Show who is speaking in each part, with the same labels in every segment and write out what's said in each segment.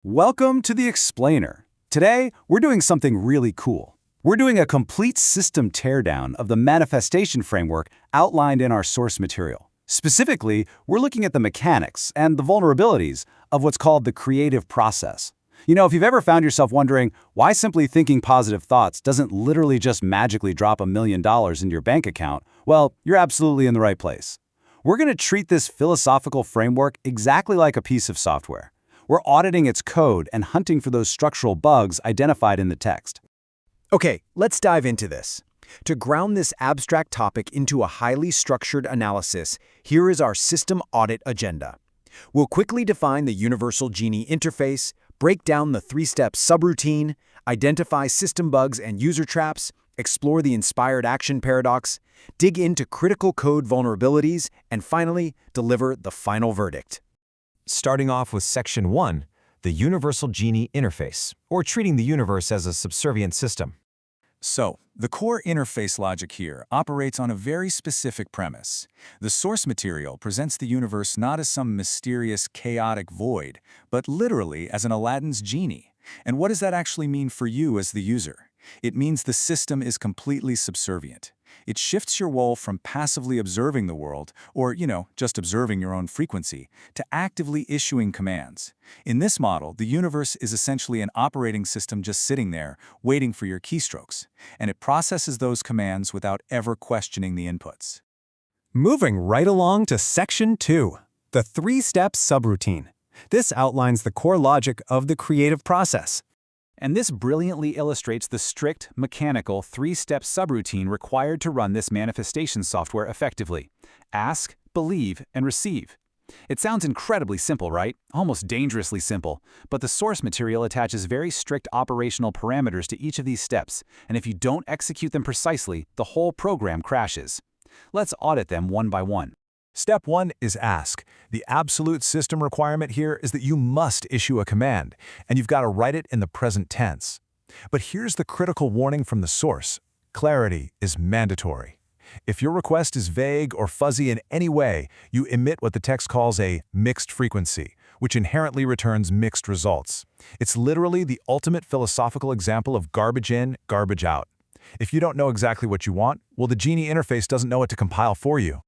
Speaker 1: Welcome to the Explainer. Today, we're doing something really cool. We're doing a complete system teardown of the manifestation framework outlined in our source material. Specifically, we're looking at the mechanics and the vulnerabilities of what's called the creative process. If you've ever found yourself wondering why simply thinking positive thoughts doesn't literally just magically drop $1 million into your bank account, well, you're absolutely in the right place. We're going to treat this philosophical framework exactly like a piece of software. We're auditing its code and hunting for those structural bugs identified in the text.
Speaker 2: Okay, let's dive into this. To ground this abstract topic into a highly structured analysis, here is our system audit agenda. We'll quickly define the Universal Genie interface, break down the three-step subroutine, identify system bugs and user traps, explore the inspired action paradox, dig into critical code vulnerabilities, and finally, deliver the final verdict.
Speaker 3: Starting off with Section 1, the Universal Genie interface, or treating the universe as a subservient system.
Speaker 4: So, the core interface logic here operates on a very specific premise. The source material presents the universe not as some mysterious, chaotic void, but literally as an Aladdin's genie. And what does that actually mean for you as the user? It means the system is completely subservient. It shifts your role from passively observing the world, or, just observing your own frequency, to actively issuing commands. In this model, the universe is essentially an operating system just sitting there, waiting for your keystrokes, and it processes those commands without ever questioning the inputs.
Speaker 1: Moving right along to Section 2, the three-step subroutine. This outlines the core logic of the creative process. And this brilliantly illustrates the strict, mechanical, three-step subroutine required to run this manifestation software effectively. Ask, believe, and receive. It sounds incredibly simple, right? Almost dangerously simple. But the source material attaches very strict operational parameters to each of these steps, and if you don't execute them precisely, the whole program crashes. Let's audit them one by one.
Speaker 3: Step 1 is ask. The absolute system requirement here is that you must issue a command, and you've got to write it in the present tense. But here's the critical warning from the source. Clarity is mandatory. If your request is vague or fuzzy in any way, you emit what the text calls a mixed frequency, which inherently returns mixed results. It's literally the ultimate philosophical example of garbage in, garbage out. If you don't know exactly what you want, well, the Genie interface doesn't know what to compile for you.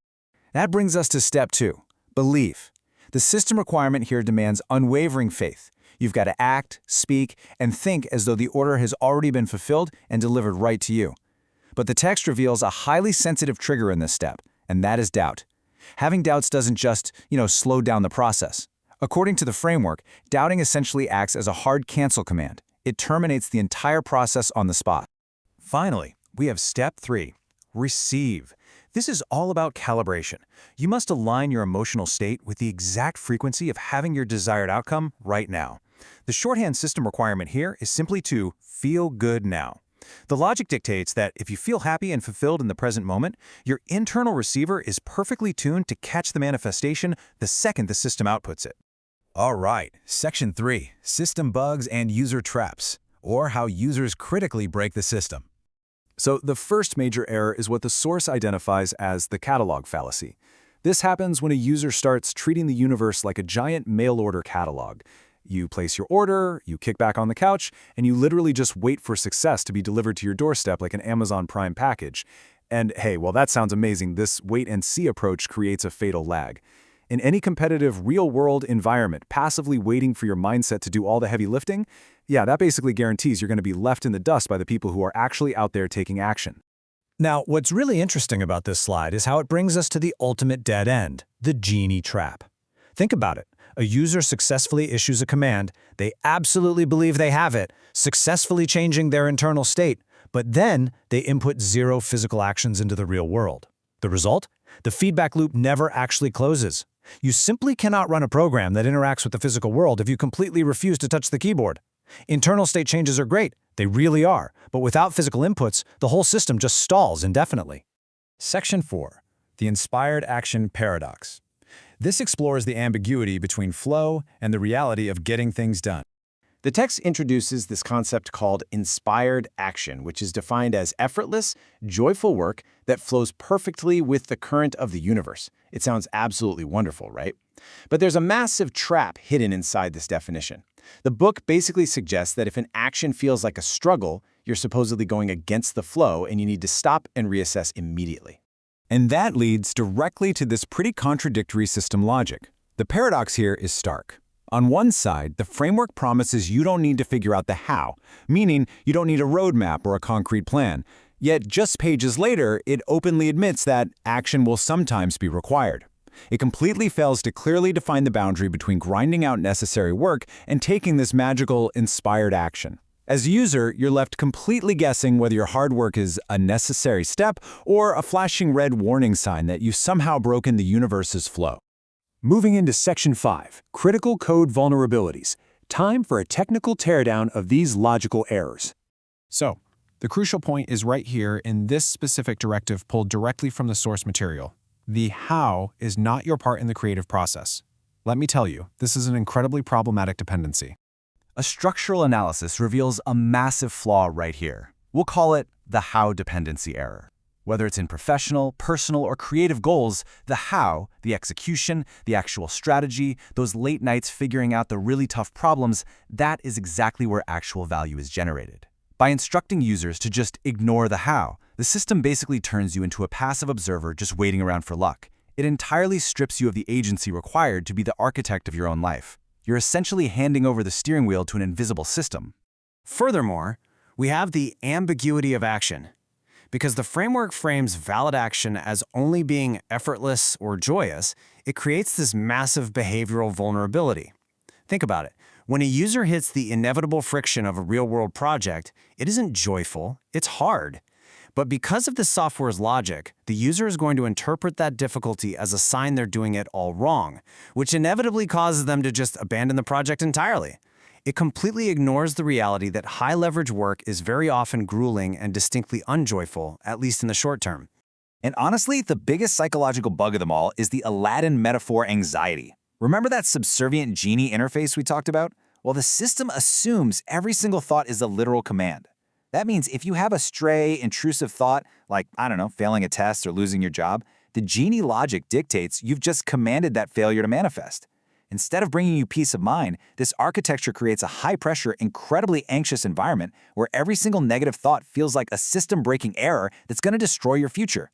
Speaker 2: That brings us to Step 2, belief. The system requirement here demands unwavering faith. You've got to act, speak, and think as though the order has already been fulfilled and delivered right to you. But the text reveals a highly sensitive trigger in this step, and that is doubt. Having doubts doesn't just, slow down the process. According to the framework, doubting essentially acts as a hard cancel command. It terminates the entire process on the spot.
Speaker 3: Finally, we have Step 3, receive. This is all about calibration. You must align your emotional state with the exact frequency of having your desired outcome right now. The shorthand system requirement here is simply to feel good now. The logic dictates that if you feel happy and fulfilled in the present moment, your internal receiver is perfectly tuned to catch the manifestation the second the system outputs it. All right, Section 3, system bugs and user traps, or how users critically break the system.
Speaker 1: So the first major error is what the source identifies as the catalog fallacy. This happens when a user starts treating the universe like a giant mail-order catalog. You place your order, you kick back on the couch, and you literally just wait for success to be delivered to your doorstep like an Amazon Prime package. And hey, while that sounds amazing, this wait-and-see approach creates a fatal lag. In any competitive, real-world environment, passively waiting for your mindset to do all the heavy lifting, that basically guarantees you're going to be left in the dust by the people who are actually out there taking action.
Speaker 3: Now, what's really interesting about this slide is how it brings us to the ultimate dead end, the Genie trap. Think about it. A user successfully issues a command, they absolutely believe they have it, successfully changing their internal state, but then they input zero physical actions into the real world. The result? The feedback loop never actually closes. You simply cannot run a program that interacts with the physical world if you completely refuse to touch the keyboard. Internal state changes are great, they really are, but without physical inputs, the whole system just stalls indefinitely. Section 4, the inspired action paradox. This explores the ambiguity between flow and the reality of getting things done.
Speaker 2: The text introduces this concept called inspired action, which is defined as effortless, joyful work that flows perfectly with the current of the universe. It sounds absolutely wonderful, right? But there's a massive trap hidden inside this definition. The book basically suggests that if an action feels like a struggle, you're supposedly going against the flow and you need to stop and reassess immediately.
Speaker 1: And that leads directly to this pretty contradictory system logic. The paradox here is stark. On one side, the framework promises you don't need to figure out the how, meaning you don't need a roadmap or a concrete plan. Yet just pages later, it openly admits that action will sometimes be required. It completely fails to clearly define the boundary between grinding out necessary work and taking this magical, inspired action. As a user, you're left completely guessing whether your hard work is a necessary step or a flashing red warning sign that you've somehow broken the universe's flow.
Speaker 5: Moving into Section 5, Critical Code Vulnerabilities. Time for a technical teardown of these logical errors.
Speaker 6: So, the crucial point is right here in this specific directive pulled directly from the source material. The how is not your part in the creative process. Let me tell you, this is an incredibly problematic dependency.
Speaker 1: A structural analysis reveals a massive flaw right here. We'll call it the how dependency error. Whether it's in professional, personal, or creative goals, the how, the execution, the actual strategy, those late nights figuring out the really tough problems, that is exactly where actual value is generated. By instructing users to just ignore the how, the system basically turns you into a passive observer just waiting around for luck. It entirely strips you of the agency required to be the architect of your own life. You're essentially handing over the steering wheel to an invisible system.
Speaker 3: Furthermore, we have the ambiguity of action. Because the framework frames valid action as only being effortless or joyous, it creates this massive behavioral vulnerability. Think about it. When a user hits the inevitable friction of a real-world project, it isn't joyful, it's hard. But because of the software's logic, the user is going to interpret that difficulty as a sign they're doing it all wrong, which inevitably causes them to just abandon the project entirely. It completely ignores the reality that high-leverage work is very often grueling and distinctly unjoyful, at least in the short term.
Speaker 7: And honestly, the biggest psychological bug of them all is the Aladdin metaphor anxiety. Remember that subservient genie interface we talked about? Well, the system assumes every single thought is a literal command. That means if you have a stray, intrusive thought, like, I don't know, failing a test or losing your job, the genie logic dictates you've just commanded that failure to manifest. Instead of bringing you peace of mind, this architecture creates a high-pressure, incredibly anxious environment where every single negative thought feels like a system-breaking error that's going to destroy your future.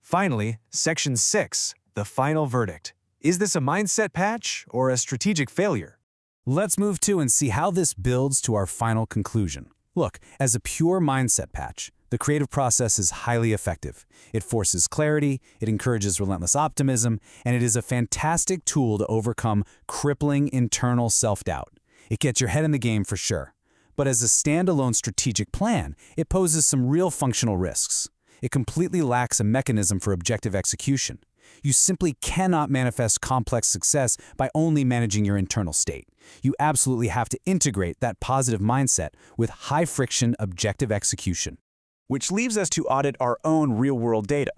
Speaker 5: Finally, Section 6, the final verdict. Is this a mindset patch or a strategic failure?
Speaker 1: Let's move to and see how this builds to our final conclusion. Look, as a pure mindset patch, the creative process is highly effective. It forces clarity, it encourages relentless optimism, and it is a fantastic tool to overcome crippling internal self-doubt. It gets your head in the game for sure. But as a standalone strategic plan, it poses some real functional risks. It completely lacks a mechanism for objective execution. You simply cannot manifest complex success by only managing your internal state. You absolutely have to integrate that positive mindset with high-friction objective execution.
Speaker 5: Which leaves us to audit our own real-world data.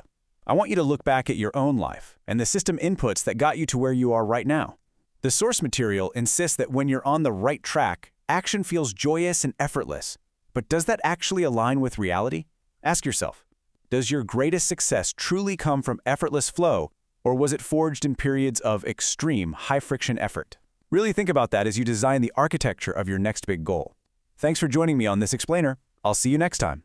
Speaker 5: I want you to look back at your own life and the system inputs that got you to where you are right now. The source material insists that when you're on the right track, action feels joyous and effortless. But does that actually align with reality? Ask yourself, does your greatest success truly come from effortless flow, or was it forged in periods of extreme, high-friction effort? Really think about that as you design the architecture of your next big goal. Thanks for joining me on this explainer. I'll see you next time.